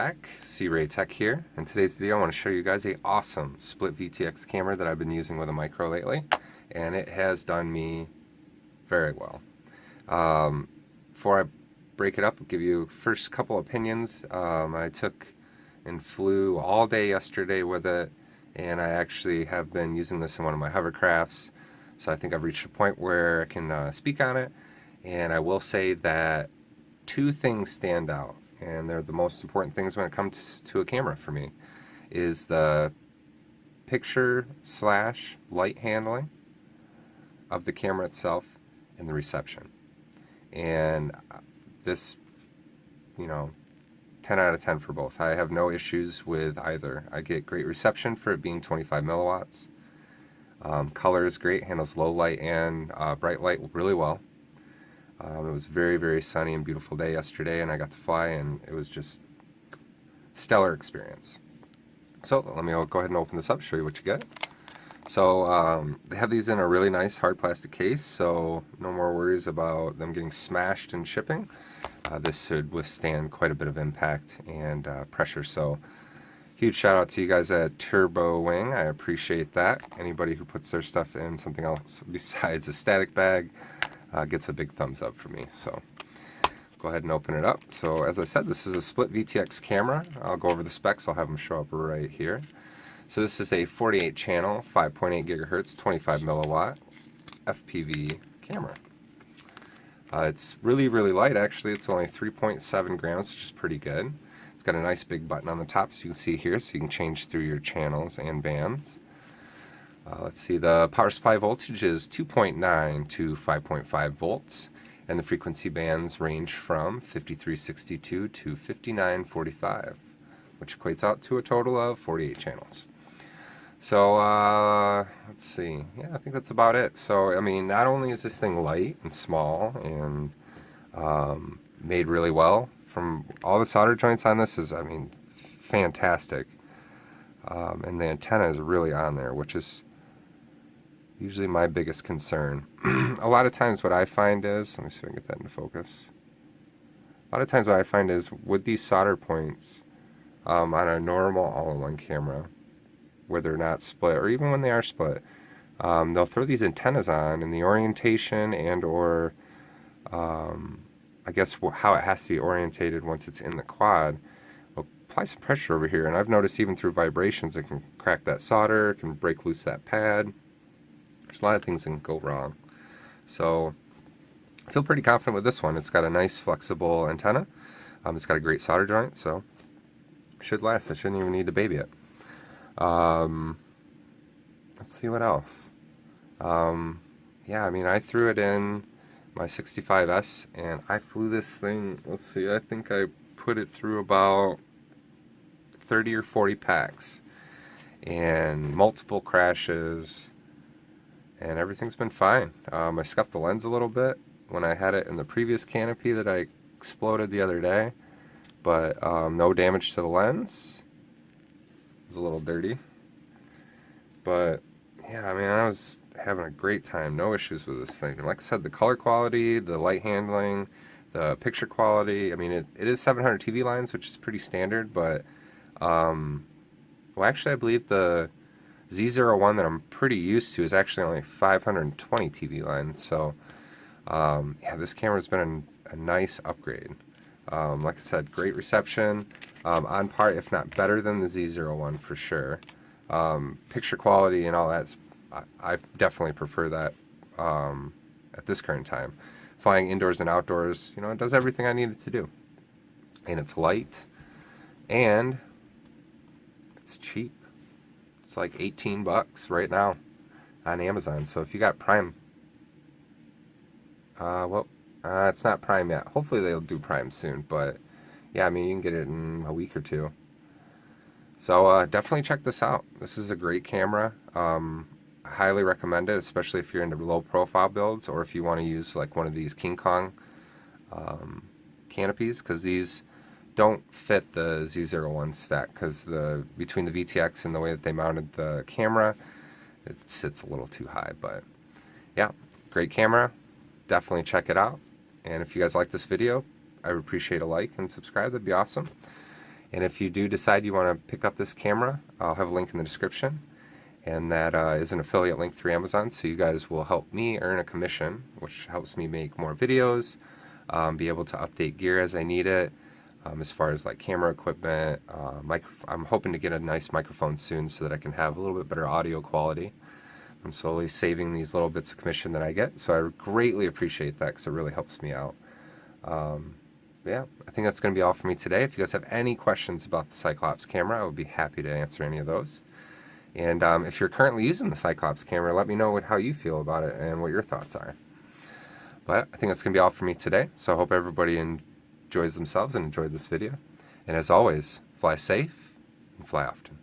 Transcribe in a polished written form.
back, C-Ray Tech here. In today's video I want to show you guys a awesome split VTX camera that I've been using with a micro lately, and it has done me very well. Before I break it up, I'll give you first couple opinions. I took and flew all day yesterday with it, and I actually have been using this in one of my hovercrafts, so I think I've reached a point where I can speak on it. And I will say that two things stand out, and they're the most important things when it comes to a camera for me, is the picture slash light handling of the camera itself and the reception. And this, 10 out of 10 for both. I have no issues with either. I get great reception for it being 25 milliwatts. Color is great, handles low light and bright light really well. It was very, very sunny and beautiful day yesterday, and I got to fly, and it was just a stellar experience. So let me go ahead and open this up, show you what you get. So they have these in a really nice hard plastic case, so no more worries about them getting smashed in shipping. This should withstand quite a bit of impact and pressure, so huge shout out to you guys at Turbowing. I appreciate that. Anybody who puts their stuff in something else besides a static bag gets a big thumbs up for me. So go ahead and open it up. So as I said, this is a split VTX camera. I'll go over the specs. I'll have them show up right here. So this is a 48 channel, 5.8 gigahertz, 25 milliwatt FPV camera. It's really, really light actually. It's only 3.7 grams, which is pretty good. It's got a nice big button on the top, so you can see here, so you can change through your channels and bands. Let's see, the power supply voltage is 2.9 to 5.5 volts, and the frequency bands range from 5362 to 5945, which equates out to a total of 48 channels. So, let's see, yeah, I think that's about it. So, I mean, not only is this thing light and small and made really well, from all the solder joints on this is, I mean, fantastic. And the antenna is really on there, which is usually my biggest concern. A lot of times what I find is, let me see if I can get that into focus. A lot of times what I find is with these solder points on a normal all-in-one camera, where they're not split, or even when they are split, they'll throw these antennas on, and the orientation and or I guess how it has to be orientated once it's in the quad will apply some pressure over here, and I've noticed even through vibrations it can crack that solder, it can break loose that pad. There's a lot of things that can go wrong. So I feel pretty confident with this one. It's got a nice flexible antenna. It's got a great solder joint, so it should last. I shouldn't even need to baby it. Let's see what else. Yeah, I mean, I threw it in my 65S, and I flew this thing, let's see, I think I put it through about 30 or 40 packs, and multiple crashes, and everything's been fine. I scuffed the lens a little bit when I had it in the previous canopy that I exploded the other day, but no damage to the lens. It was a little dirty, but yeah, I mean, I was having a great time, no issues with this thing. And like I said, the color quality, the light handling, the picture quality, I mean, it is 700 TV lines, which is pretty standard, but well, actually I believe the Z01 that I'm pretty used to is actually only 520 TV lines, so yeah, this camera's been a nice upgrade. Like I said, great reception, on par, if not better than the Z01 for sure. Picture quality and all that, I definitely prefer that at this current time. Flying indoors and outdoors, it does everything I need it to do. And it's light, and it's cheap. It's like 18 bucks right now on Amazon. So if you got Prime, it's not Prime yet. Hopefully they'll do Prime soon, but yeah, I mean, you can get it in a week or two. So definitely check this out. This is a great camera. I highly recommend it, especially if you're into low profile builds, or if you want to use like one of these King Kong canopies, because these don't fit the Z01 stack, because between the VTX and the way that they mounted the camera, it sits a little too high. But yeah, great camera. Definitely check it out. And if you guys like this video, I would appreciate a like and subscribe. That'd be awesome. And if you do decide you want to pick up this camera, I'll have a link in the description. And that is an affiliate link through Amazon, so you guys will help me earn a commission, which helps me make more videos, be able to update gear as I need it, as far as like camera equipment. I'm hoping to get a nice microphone soon so that I can have a little bit better audio quality. I'm slowly saving these little bits of commission that I get, so I greatly appreciate that because it really helps me out. Yeah, I think that's going to be all for me today. If you guys have any questions about the Cyclops camera, I would be happy to answer any of those. And if you're currently using the Cyclops camera, let me know how you feel about it and what your thoughts are. But I think that's going to be all for me today, so I hope everybody enjoys themselves and enjoyed this video. And as always, fly safe and fly often.